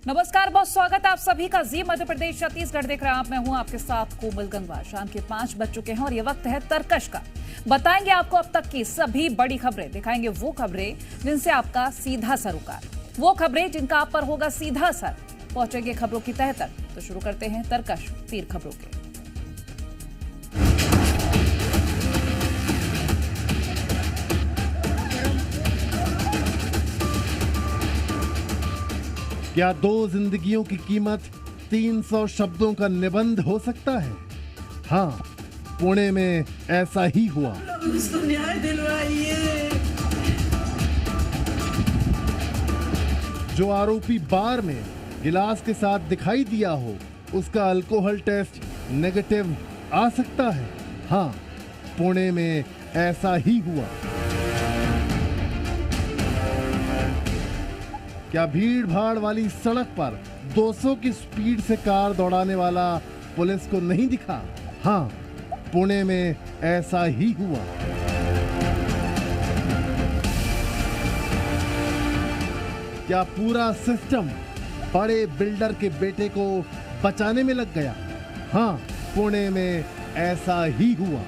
नमस्कार, बहुत स्वागत है आप सभी का। जी मध्य प्रदेश छत्तीसगढ़ देख रहे हैं आप। मैं हूं आपके साथ कोमल गंगवा। शाम के 5 बज चुके हैं और ये वक्त है तरकश का। बताएंगे आपको अब तक की सभी बड़ी खबरें, दिखाएंगे वो खबरें जिनसे आपका सीधा सरोकार, वो खबरें जिनका आप पर होगा सीधा असर। पहुंचेंगे खबरों की तह तक। तो शुरू करते हैं तरकश तीर खबरों के। क्या 2 जिंदगियों की कीमत 300 शब्दों का निबंध हो सकता है? हाँ, पुणे में ऐसा ही हुआ। उसको न्याय दिलवाइए। जो आरोपी बार में गिलास के साथ दिखाई दिया हो, उसका अल्कोहल टेस्ट नेगेटिव आ सकता है। हाँ, पुणे में ऐसा ही हुआ। क्या भीड़ भाड़ वाली सड़क पर 200 की स्पीड से कार दौड़ाने वाला पुलिस को नहीं दिखा? हाँ, पुणे में ऐसा ही हुआ। क्या पूरा सिस्टम बड़े बिल्डर के बेटे को बचाने में लग गया? हाँ, पुणे में ऐसा ही हुआ।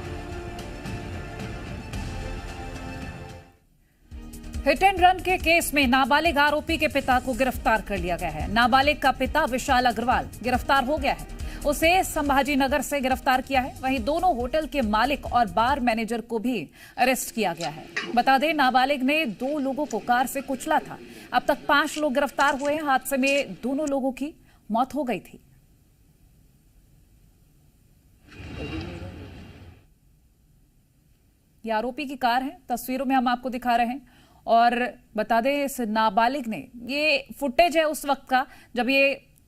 हिट एंड रन के केस में नाबालिग आरोपी के पिता को गिरफ्तार कर लिया गया है। नाबालिग का पिता विशाल अग्रवाल गिरफ्तार हो गया है। उसे संभाजी नगर से गिरफ्तार किया है। वहीं दोनों होटल के मालिक और बार मैनेजर को भी अरेस्ट किया गया है। बता दें, नाबालिग ने 2 लोगों को कार से कुचला था। अब तक 5 लोग गिरफ्तार हुए हैं। हादसे में दोनों लोगों की मौत हो गई थी। ये आरोपी की कार है, तस्वीरों में हम आपको दिखा रहे हैं। और बता दें, इस नाबालिग ने, ये फुटेज है उस वक्त का जब ये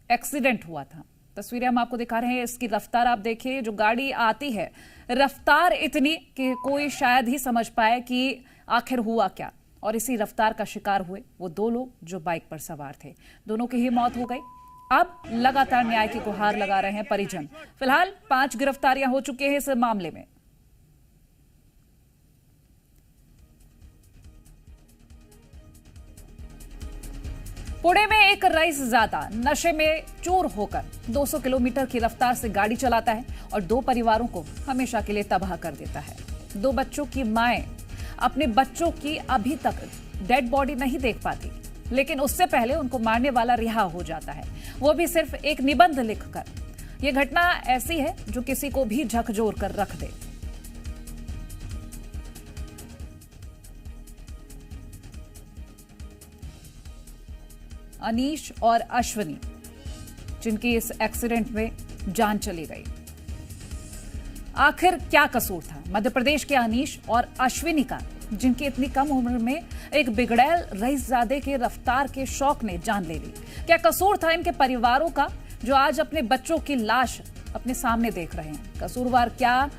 एक्सीडेंट हुआ था। तस्वीरें हम आपको दिखा रहे हैं। इसकी रफ्तार आप देखिए, जो गाड़ी आती है, रफ्तार इतनी कि कोई शायद ही समझ पाए कि आखिर हुआ क्या। और इसी रफ्तार का शिकार हुए वो 2 लोग जो बाइक पर सवार थे। दोनों की ही मौत हो गई। अब लगातार न्याय की गुहार लगा रहे हैं परिजन। फिलहाल 5 गिरफ्तारियां हो चुकी हैं इस मामले में। पुणे में एक रईसजादा नशे में चूर होकर 200 किलोमीटर की रफ्तार से गाड़ी चलाता है और 2 परिवारों को हमेशा के लिए तबाह कर देता है। 2 बच्चों की माएं अपने बच्चों की अभी तक डेड बॉडी नहीं देख पाती, लेकिन उससे पहले उनको मारने वाला रिहा हो जाता है, वो भी सिर्फ एक निबंध लिखकर। यह घटना ऐसी है जो किसी को भी झकझोर कर रख दे। अनीश और अश्विनी, जिनकी इस एक्सीडेंट में जान चली गई। आखिर क्या कसूर था मध्य प्रदेश के अनीश और अश्विनी का, जिनकी इतनी कम उम्र में एक बिगड़ैल रईसजादे के रफ्तार के शौक ने जान ले ली? क्या कसूर था इनके परिवारों का, जो आज अपने बच्चों की लाश अपने सामने देख रहे हैं? कसूरवार क्या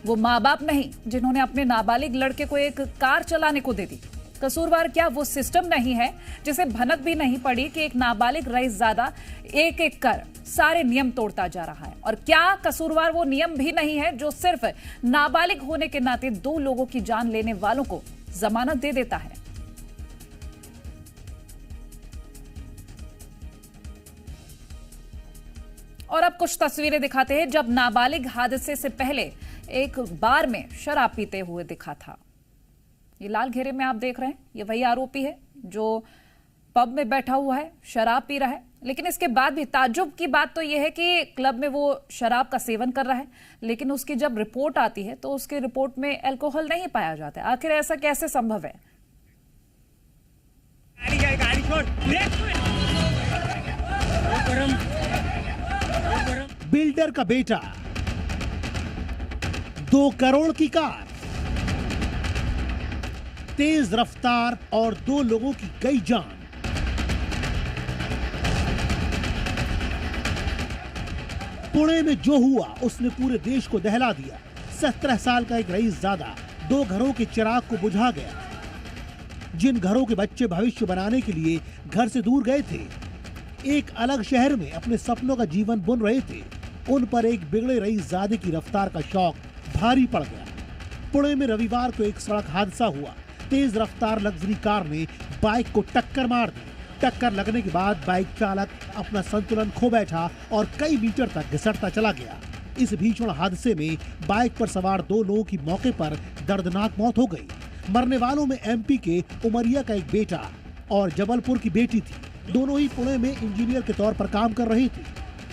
वो माँ बाप नहीं जिन्होंने अपने नाबालिग लड़के को एक कार चलाने को दे दी? कसूरवार क्या वो सिस्टम नहीं है जिसे भनक भी नहीं पड़ी कि एक नाबालिग रईसजादा एक एक कर सारे नियम तोड़ता जा रहा है? और क्या कसूरवार वो नियम भी नहीं है जो सिर्फ नाबालिग होने के नाते 2 लोगों की जान लेने वालों को जमानत दे देता है? और अब कुछ तस्वीरें दिखाते हैं जब नाबालिग हादसे से पहले एक बार में शराब पीते हुए दिखा था। ये लाल घेरे में आप देख रहे हैं, ये वही आरोपी है जो पब में बैठा हुआ है, शराब पी रहा है। लेकिन इसके बाद भी ताज्जुब की बात तो यह है कि क्लब में वो शराब का सेवन कर रहा है, लेकिन उसकी जब रिपोर्ट आती है तो उसकी रिपोर्ट में अल्कोहल नहीं पाया जाता है। आखिर ऐसा कैसे संभव है? गाड़ी छोड़। बिल्डर का बेटा, 2 करोड़ की कार, तेज रफ्तार और 2 लोगों की गई जान। पुणे में जो हुआ उसने पूरे देश को दहला दिया। 17 साल का एक रईसजादा 2 घरों के चिराग को बुझा गया। जिन घरों के बच्चे भविष्य बनाने के लिए घर से दूर गए थे, एक अलग शहर में अपने सपनों का जीवन बुन रहे थे, उन पर एक बिगड़े रईसजादे की रफ्तार का शौक भारी पड़ गया। पुणे में रविवार को एक सड़क हादसा हुआ। तेज रफ्तार लग्जरी कार ने बाइक को टक्कर मार दी। टक्कर लगने के बाद बाइक चालक अपना संतुलन खो बैठा और कई मीटर तक घिसटता चला गया। इस भीषण हादसे में बाइक पर सवार 2 लोगों की मौके पर दर्दनाक मौत हो गई। मरने वालों में एमपी के उमरिया का एक बेटा और जबलपुर की बेटी थी। दोनों ही पुणे में इंजीनियर के तौर पर काम कर रही थी।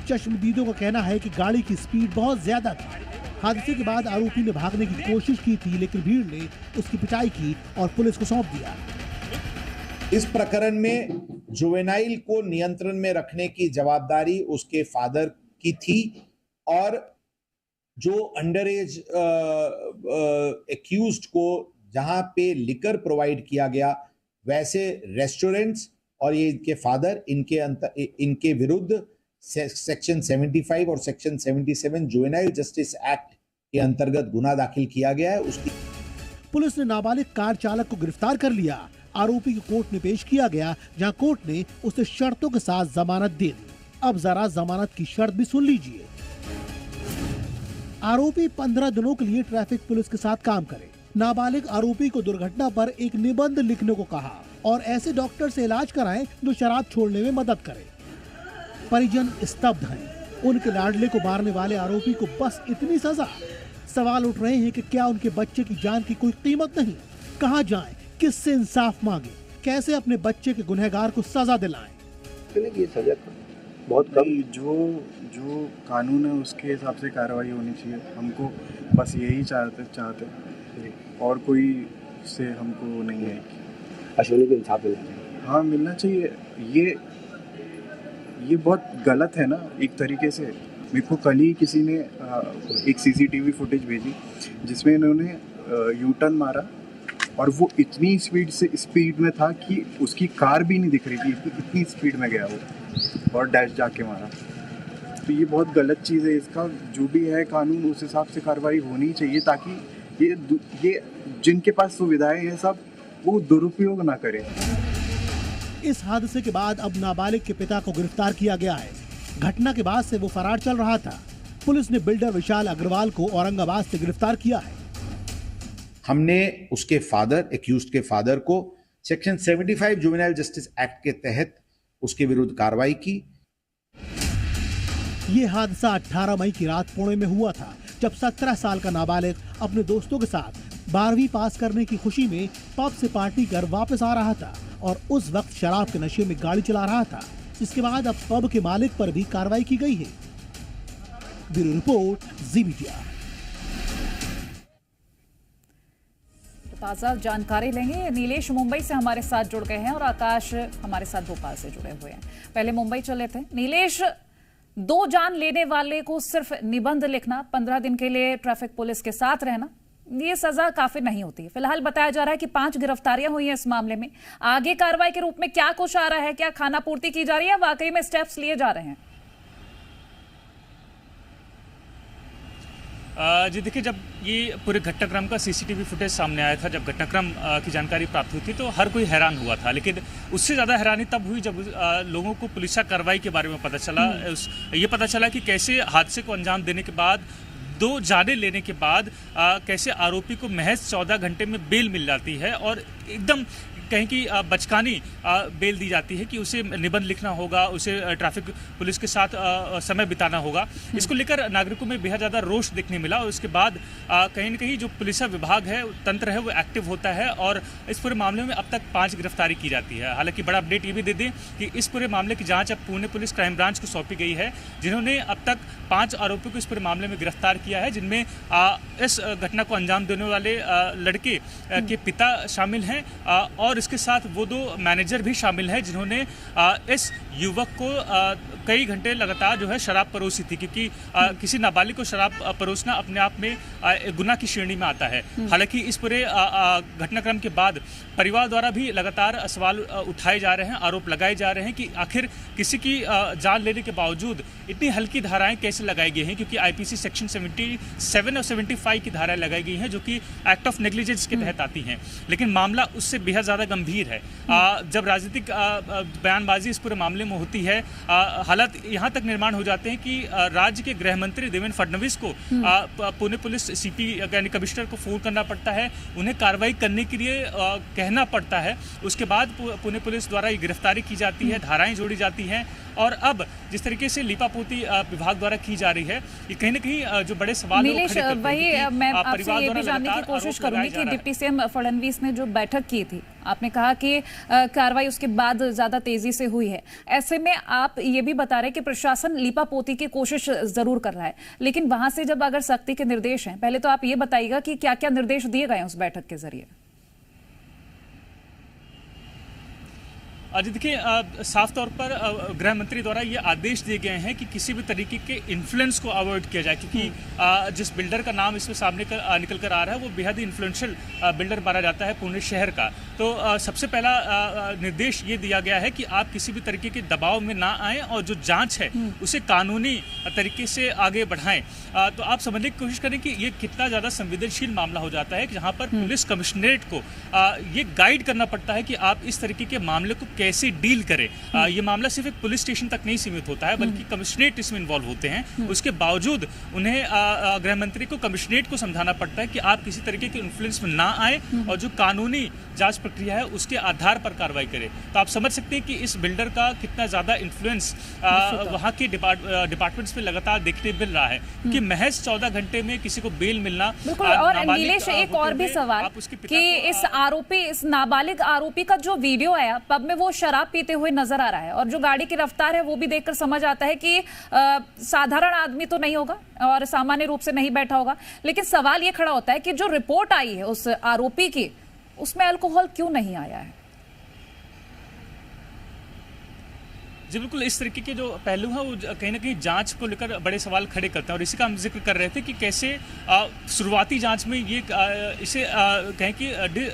चश्मदीदों का कहना है कि गाड़ी की स्पीड बहुत ज्यादा थी। हादसे के बाद आरोपी ने भागने की कोशिश की थी, लेकिन भीड़ ने उसकी पिटाई की और पुलिस को सौंप दिया। इस प्रकरण में जुवेनाइल को नियंत्रण में रखने की जवाबदारी उसके फादर की थी और जो अंडर एज एक्यूज्ड को जहां पे लिकर प्रोवाइड किया गया, वैसे रेस्टोरेंट्स और ये इनके फादर, इनके विरुद्ध सेक्शन 75 और सेक्शन 77 जुवेनाइल जस्टिस एक्ट के अंतर्गत गुना दाखिल किया गया है। उसकी पुलिस ने नाबालिग कार चालक को गिरफ्तार कर लिया। आरोपी को कोर्ट में पेश किया गया, जहां कोर्ट ने उसे शर्तों के साथ जमानत दे दी। अब जरा जमानत की शर्त भी सुन लीजिए। आरोपी 15 दिनों के लिए ट्रैफिक पुलिस के साथ काम करे। नाबालिग आरोपी को दुर्घटना पर एक निबंध लिखने को कहा और ऐसे डॉक्टर से इलाज कराएं जो शराब छोड़ने में मदद करे। परिजन स्तब्ध हैं। उनके लाडले को मारने वाले आरोपी को बस इतनी सजा। सवाल उठ रहे हैं कि क्या उनके बच्चे की जान की कोई कीमत नहीं? कहां जाएं? किससे इंसाफ मांगे? कैसे अपने बच्चे के गुनहगार को सजा दिलाएं? ये सजा बहुत कम। जो कानून है उसके हिसाब से कार्रवाई होनी चाहिए। हमको बस यही चाहते और कोई से हमको नहीं है। अश्विनी को इंसाफ मिलना चाहिए। हाँ, मिलना चाहिए। ये बहुत गलत है ना एक तरीके से। मेरे को कल ही किसी ने एक सीसीटीवी फुटेज भेजी जिसमें इन्होंने यू टर्न मारा और वो इतनी स्पीड में था कि उसकी कार भी नहीं दिख रही थी, इतनी स्पीड में गया वो और डैश जाके मारा। तो ये बहुत गलत चीज़ है। इसका जो भी है कानून उस हिसाब से कार्रवाई होनी चाहिए ताकि ये जिनके पास सुविधाएं हैं सब वो दुरुपयोग ना करें। इस हादसे के बाद अब नाबालिग के पिता को गिरफ्तार किया गया है। घटना के बाद से वो फरार चल रहा था। पुलिस ने बिल्डर विशाल अग्रवाल को औरंगाबाद से गिरफ्तार किया है। हमने उसके फादर, एक्यूज्ड के फादर को सेक्शन 75 जुवेनाइल जस्टिस एक्ट के तहत उसके विरुद्ध कार्रवाई की। ये हादसा 18 मई की रात पुणे में हुआ था, जब 17 साल का नाबालिग अपने दोस्तों के साथ 12वीं पास करने की खुशी में पब से पार्टी कर वापस आ रहा था और उस वक्त शराब के नशे में गाड़ी चला रहा था, जिसके बाद अब पब के मालिक पर भी कार्रवाई की गई है। ब्यूरो रिपोर्ट, जी मीडिया। ताज़ा जानकारी लेंगे। नीलेश मुंबई से हमारे साथ जुड़ गए हैं और आकाश हमारे साथ भोपाल से जुड़े हुए हैं। पहले मुंबई चले थे। नीलेश, 2 जान लेने वाले को सिर्फ निबंध लिखना, 15 दिन के लिए ट्रैफिक पुलिस के साथ रहना, ये सजा काफी नहीं होती है। फिलहाल बताया जा रहा है कि 5 गिरफ्तारियां हुई हैं इस मामले में। आगे कार्रवाई के रूप में क्या कुछ आ रहा है? क्या खाना पूर्ति की जा रही है? वाकई में स्टेप्स लिए जा रहे हैं? जी देखिए, जब ये पूरे घटनाक्रम का सीसीटीवी फुटेज सामने आया था, जब घटनाक्रम की जानकारी प्राप्त हुई थी तो हर कोई हैरान हुआ था। लेकिन उससे ज़्यादा हैरानी तब हुई जब लोगों को पुलिस कार्रवाई के बारे में पता चला। ये पता चला कि कैसे हादसे को अंजाम देने के बाद, 2 जानें लेने के बाद कैसे आरोपी को महज 14 घंटे में बेल मिल जाती है और एकदम कहीं की बचकानी बेल दी जाती है कि उसे निबंध लिखना होगा, उसे ट्रैफिक पुलिस के साथ समय बिताना होगा। इसको लेकर नागरिकों में बेहद ज़्यादा रोष देखने मिला और उसके बाद कहीं न कहीं जो पुलिस विभाग है, तंत्र है, वो एक्टिव होता है और इस पूरे मामले में अब तक 5 गिरफ्तारी की जाती है। हालांकि बड़ा अपडेट ये भी दे दें कि इस पूरे मामले की जाँच अब पुणे पुलिस क्राइम ब्रांच को सौंपी गई है, जिन्होंने अब तक 5 आरोपियों को इस पूरे मामले में गिरफ्तार किया है, जिनमें इस घटना को अंजाम देने वाले लड़के के पिता शामिल हैं और इसके साथ वो 2 मैनेजर भी शामिल हैं, जिन्होंने इस युवक को कई घंटे लगातार जो है शराब परोसी थी, क्योंकि किसी नाबालिग को शराब परोसना अपने आप में गुनाह की श्रेणी में आता है। हालांकि इस पूरे घटनाक्रम के बाद परिवार द्वारा भी लगातार सवाल उठाए जा रहे हैं, आरोप लगाए जा रहे हैं कि आखिर किसी की जान लेने के बावजूद इतनी हल्की धाराएं कैसे लगाई गई हैं, क्योंकि आईपीसी सेक्शन 77 और 75 की धाराएं लगाई गई हैं जो कि एक्ट ऑफ नेग्लिजेंस के तहत आती हैं। लेकिन मामला उससे बेहद ज़्यादा गंभीर है। जब राजनीतिक बयानबाजी इस पूरे मामले में में होती है, हालात यहाँ तक निर्माण हो जाते हैं कि राज्य के गृह मंत्री देवेंद्र फडणवीस को पुणे पुलिस सीपी यानी कमिश्नर को फोन करना पड़ता है, उन्हें कार्रवाई करने के लिए कहना पड़ता है। उसके बाद पुणे पुलिस द्वारा ये गिरफ्तारी की जाती है, धाराएं जोड़ी जाती हैं। और अब जिस तरीके से लीपापोती विभाग द्वारा की जा रही है, ये कहीं ना कहीं जो बड़े सवाल नीलेश, वही मैं आपसे ये भी जानने की कोशिश करूंगी कि डिप्टी सीएम फडणवीस ने जो बैठक की थी, आपने कहा कि कार्रवाई उसके बाद ज्यादा तेजी से हुई है। ऐसे में आप ये भी बता रहे हैं कि प्रशासन लीपापोती की कोशिश जरूर कर रहा है, लेकिन वहां से जब अगर सख्ती के निर्देश हैं, पहले तो आप ये बताइएगा कि क्या क्या निर्देश दिए गए उस बैठक के जरिए। देखिए, साफ तौर पर गृह मंत्री द्वारा ये आदेश दिए गए हैं कि किसी भी तरीके के इन्फ्लुएंस को अवॉइड किया जाए, क्योंकि जिस बिल्डर का नाम इसमें सामने निकल कर आ रहा है वो बेहद ही इन्फ्लुएंशियल बिल्डर माना जाता है पुणे शहर का। तो सबसे पहला निर्देश ये दिया गया है कि आप किसी भी तरीके के दबाव में ना आएँ और जो जाँच है उसे कानूनी तरीके से आगे बढ़ाएं। तो आप समझने की कोशिश करें कि ये कितना ज़्यादा संवेदनशील मामला हो जाता है कि जहाँ पर पुलिस कमिश्नरेट को ये गाइड करना पड़ता है कि आप इस तरीके के मामले को कैसे डील करें। ये मामला सिर्फ एक पुलिस स्टेशन तक नहीं सीमित होता है, बल्कि कमिश्नरेट इसमें इन्वॉल्व होते हैं। उसके बावजूद उन्हें गृह मंत्री को कमिश्नरेट को समझाना पड़ता है कि आप किसी तरीके के इन्फ्लुएंस में ना आए और जो कानूनी जांच प्रक्रिया है उसके आधार पर कार्रवाई करें। तो आप समझ सकते हैं कि इस बिल्डर का कितना ज्यादा इन्फ्लुएंस वहां के डिपार्टमेंट्स में लगातार देखने मिल रहा है, क्योंकि महज 14 घंटे में किसी को बेल मिलना। बिल्कुल। और नीलेश, एक और भी सवाल कि इस आरोपी, इस नाबालिग आरोपी का जो वीडियो आया पब में, वो शराब पीते हुए नजर आ रहा है और जो गाड़ी की रफ्तार है वो भी देखकर समझ आता है कि साधारण आदमी तो नहीं होगा और सामान्य रूप से नहीं बैठा होगा। लेकिन सवाल ये खड़ा होता है कि जो रिपोर्ट आई है उस आरोपी की, उसमें अल्कोहल क्यों नहीं आया है? जी बिल्कुल, इस तरीके के जो पहलू हैं वो कहीं ना कहीं जांच को लेकर बड़े सवाल खड़े करते हैं। और इसी का हम जिक्र कर रहे थे कि कैसे शुरुआती जांच में ये इसे कहें कि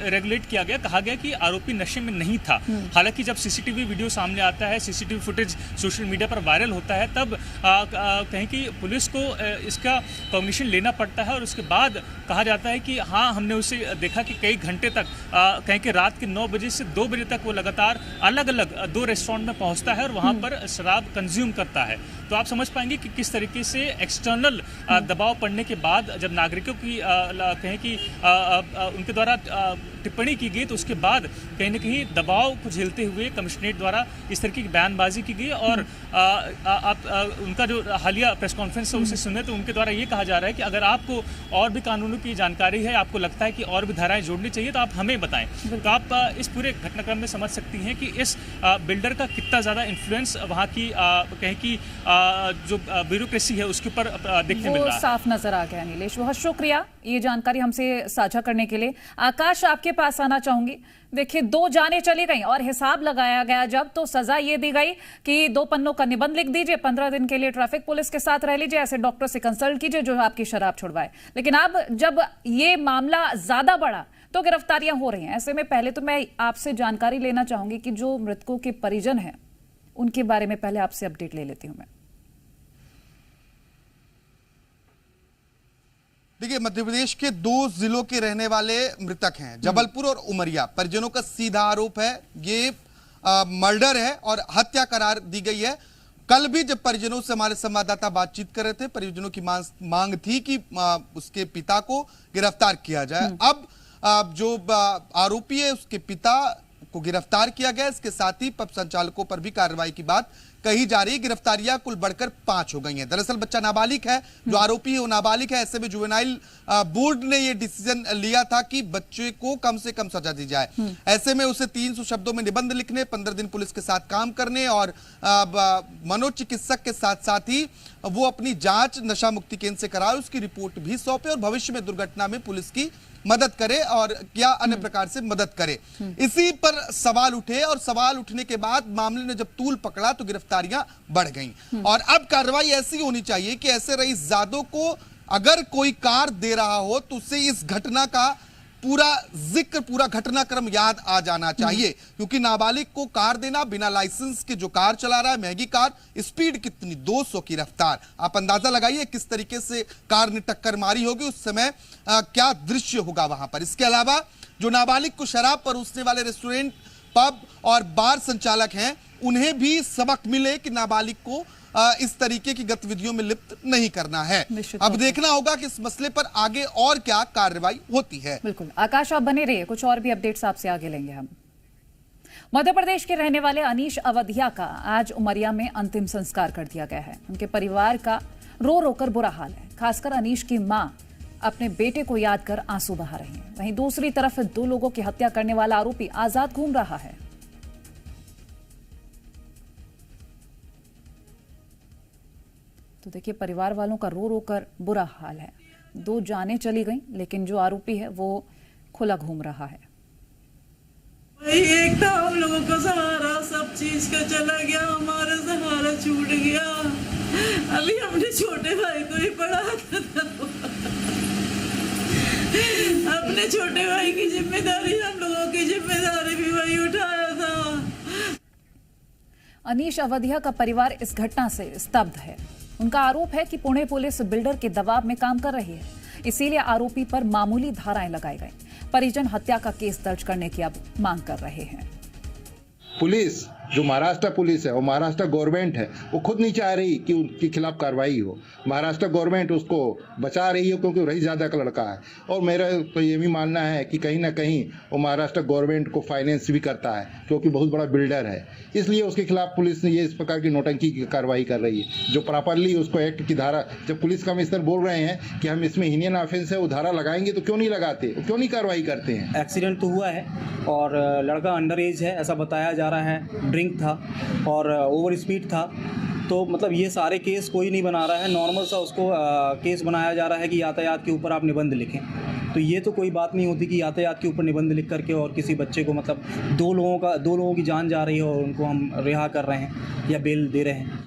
रेगुलेट किया गया, कहा गया कि आरोपी नशे में नहीं था। हालांकि जब सीसीटीवी वीडियो सामने आता है, सीसीटीवी फुटेज सोशल मीडिया पर वायरल होता है, तब कहें कि पुलिस को इसका कॉग्निशन लेना पड़ता है और उसके बाद कहा जाता है कि हाँ, हमने उसे देखा कि कई घंटे तक कहें कि रात के 9 बजे से 2 बजे तक वो लगातार अलग अलग 2 रेस्टोरेंट में पहुंचता है और वहां पर शराब कंज्यूम करता है। तो आप समझ पाएंगे कि किस तरीके से एक्सटर्नल दबाव पड़ने के बाद जब नागरिकों की कहें कि उनके द्वारा टिप्पणी की गई, तो उसके बाद कहीं ना कहीं दबाव को झेलते हुए कमिश्नरेट द्वारा इस तरीके की बयानबाजी की गई। और आप उनका जो हालिया प्रेस कॉन्फ्रेंस है उसे सुने तो उनके द्वारा ये कहा जा रहा है कि अगर आपको और भी कानूनों की जानकारी है, आपको लगता है कि और भी धाराएं जोड़नी चाहिए, तो आप हमें बताएं। तो आप इस पूरे घटनाक्रम में समझ सकती हैं कि इस बिल्डर का कितना ज़्यादा इन्फ्लुएंस वहाँ की कहें कि जो ब्यूरोक्रेसी है उसके ऊपर देखने मिल रहा है। साफ नजर आ गया। नीलेश, बहुत शुक्रिया ये जानकारी हमसे साझा करने के लिए। आकाश, आपके पास आना चाहूंगी। देखिए, 2 जानें चली गई और हिसाब लगाया गया जब, तो सजा ये दी गई कि 2 पन्नों का निबंध लिख दीजिए, 15 दिन के लिए ट्रैफिक पुलिस के साथ रह लीजिए, ऐसे डॉक्टर से कंसल्ट कीजिए जो आपकी शराब छुड़वाए। लेकिन अब जब ये मामला ज्यादा बढ़ा तो गिरफ्तारियां हो रही हैं। ऐसे में पहले तो मैं आपसे जानकारी लेना चाहूंगी कि जो मृतकों के परिजन हैं उनके बारे में पहले आपसे अपडेट ले लेती हूं मैं। देखिए, मध्य प्रदेश के 2 जिलों के रहने वाले मृतक हैं, जबलपुर और उमरिया। परिजनों का सीधा आरोप है ये मर्डर है और हत्या करार दी गई है। कल भी जब परिजनों से हमारे संवाददाता बातचीत कर रहे थे, परिजनों की मांग थी कि उसके पिता को गिरफ्तार किया जाए। अब जो आरोपी है उसके पिता को गिरफ्तार किया गया। इसके साथ ही पब संचालकों पर भी कार्रवाई की बात कही जा रही है। गिरफ्तारियां कुल बढ़कर 5 हो गई हैं। दरअसल बच्चा नाबालिग है, जो आरोपी है वो नाबालिग है। ऐसे में जुवेनाइल बोर्ड ने ये डिसीजन लिया था कि बच्चे को कम से कम सजा दी जाए। ऐसे में उसे 300 शब्दों में निबंध लिखने, 15 दिन पुलिस के साथ काम करने और मनोचिकित्सक के साथ साथ ही वो अपनी जांच नशा मुक्ति केंद्र से कराए, उसकी रिपोर्ट भी सौंपे और भविष्य में दुर्घटना में पुलिस की मदद करे और क्या अन्य प्रकार से मदद करे। इसी पर सवाल उठे और सवाल उठने के बाद मामले ने जब तूल पकड़ा तो गिरफ्तारियां बढ़ गईं। और अब कार्रवाई ऐसी होनी चाहिए कि ऐसे रईसजादों को अगर कोई कार दे रहा हो तो उससे इस घटना का पूरा जिक्र, पूरा घटनाक्रम याद आ जाना चाहिए। क्योंकि नाबालिग को कार देना, बिना लाइसेंस के जो कार चला रहा है, महंगी कार, स्पीड कितनी, 200 की रफ्तार, आप अंदाजा लगाइए किस तरीके से कार ने टक्कर मारी होगी उस समय, क्या दृश्य होगा वहां पर। इसके अलावा जो नाबालिग को शराब परोसने वाले रेस्टोरेंट, पब और बार संचालक हैं, उन्हें भी सबक मिले कि नाबालिग को इस तरीके की गतिविधियों में लिप्त नहीं करना है। अब देखना होगा कि इस मसले पर आगे और क्या कार्रवाई होती है। बिल्कुल आकाश, आप बने रहिए, कुछ और भी अपडेट्स आपसे आगे लेंगे हम। मध्य प्रदेश के रहने वाले अनीश अवधिया का आज उमरिया में अंतिम संस्कार कर दिया गया है। उनके परिवार का रो रो कर बुरा हाल है। खासकर अनीश की मां अपने बेटे को याद कर आंसू बहा रही हैं। वहीं दूसरी तरफ 2 लोगों की हत्या करने वाला आरोपी आजाद घूम रहा है। तो देखिए, परिवार वालों का रो रो कर बुरा हाल है। 2 जानें चली गईं, लेकिन जो आरोपी है वो खुला घूम रहा है। एक था हम लोगों का सहारा, सब चीज का चला गया, हमारा सहारा छूट गया। अभी हमने छोटे भाई को ही पढ़ाता था, अपने छोटे भाई की जिम्मेदारी, हम लोगों की जिम्मेदारी भी वही उठाया था। अनीश अवधिया का परिवार इस घटना से स्तब्ध है। उनका आरोप है कि पुणे पुलिस बिल्डर के दबाव में काम कर रही है, इसीलिए आरोपी पर मामूली धाराएं लगाई गई। परिजन हत्या का केस दर्ज करने की अब मांग कर रहे हैं। पुलिस जो महाराष्ट्र पुलिस है और महाराष्ट्र गवर्नमेंट है, वो खुद नहीं चाह रही कि उनके खिलाफ कार्रवाई हो। महाराष्ट्र गवर्नमेंट उसको बचा रही है क्योंकि रईस ज़्यादा का लड़का है। और मेरा तो ये भी मानना है कि कहीं ना कहीं वो महाराष्ट्र गवर्नमेंट को फाइनेंस भी करता है, क्योंकि बहुत बड़ा बिल्डर है। इसलिए उसके खिलाफ पुलिस ने ये इस प्रकार की नौटंकी की कार्रवाई कर रही है, जो प्रॉपरली उसको एक्ट की धारा, जब पुलिस कमिश्नर बोल रहे हैं कि हम इसमें हीनियन ऑफेंस है वो धारा लगाएंगे, तो क्यों नहीं लगाते, क्यों नहीं कार्रवाई करते हैं। एक्सीडेंट तो हुआ है और लड़का अंडर एज है ऐसा बताया जा रहा है, ड्रिंक था और ओवर स्पीड था। तो मतलब ये सारे केस कोई नहीं बना रहा है, नॉर्मल सा उसको केस बनाया जा रहा है कि यातायात के ऊपर आप निबंध लिखें। तो ये तो कोई बात नहीं होती कि यातायात के ऊपर निबंध लिख करके और किसी बच्चे को, मतलब 2 लोगों की जान जा रही है और उनको हम रिहा कर रहे हैं या बेल दे रहे हैं।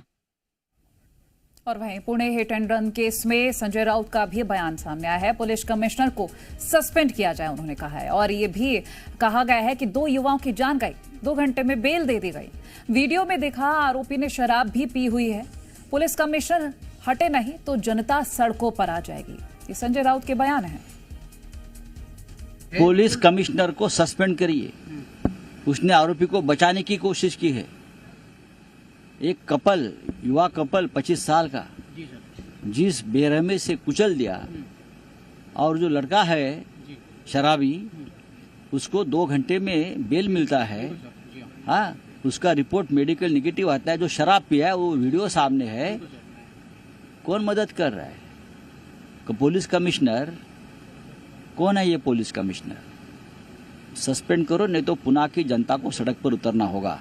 और वहीं Pune hit and run case में संजय राउत का भी बयान सामने आया है। पुलिस कमिश्नर को सस्पेंड किया जाए, उन्होंने कहा है। और ये भी कहा गया है कि 2 युवाओं की जान गई, 2 घंटे में बेल दे दी गई। वीडियो में देखा आरोपी ने शराब भी पी हुई है। पुलिस कमिश्नर हटे नहीं तो जनता सड़कों पर आ जाएगी, ये संजय राउत के बयान है। पुलिस कमिश्नर को सस्पेंड करिए, उसने आरोपी को बचाने की कोशिश की है। एक कपल, युवा कपल 25 साल का, जिस बेरहमी से कुचल दिया, और जो लड़का है शराबी, उसको 2 घंटे में बेल मिलता है। हाँ, उसका रिपोर्ट मेडिकल नेगेटिव आता है। जो शराब पिया है वो वीडियो सामने है। कौन मदद कर रहा है? पुलिस कमिश्नर कौन है? ये पुलिस कमिश्नर सस्पेंड करो, नहीं तो पुणे की जनता को सड़क पर उतरना होगा।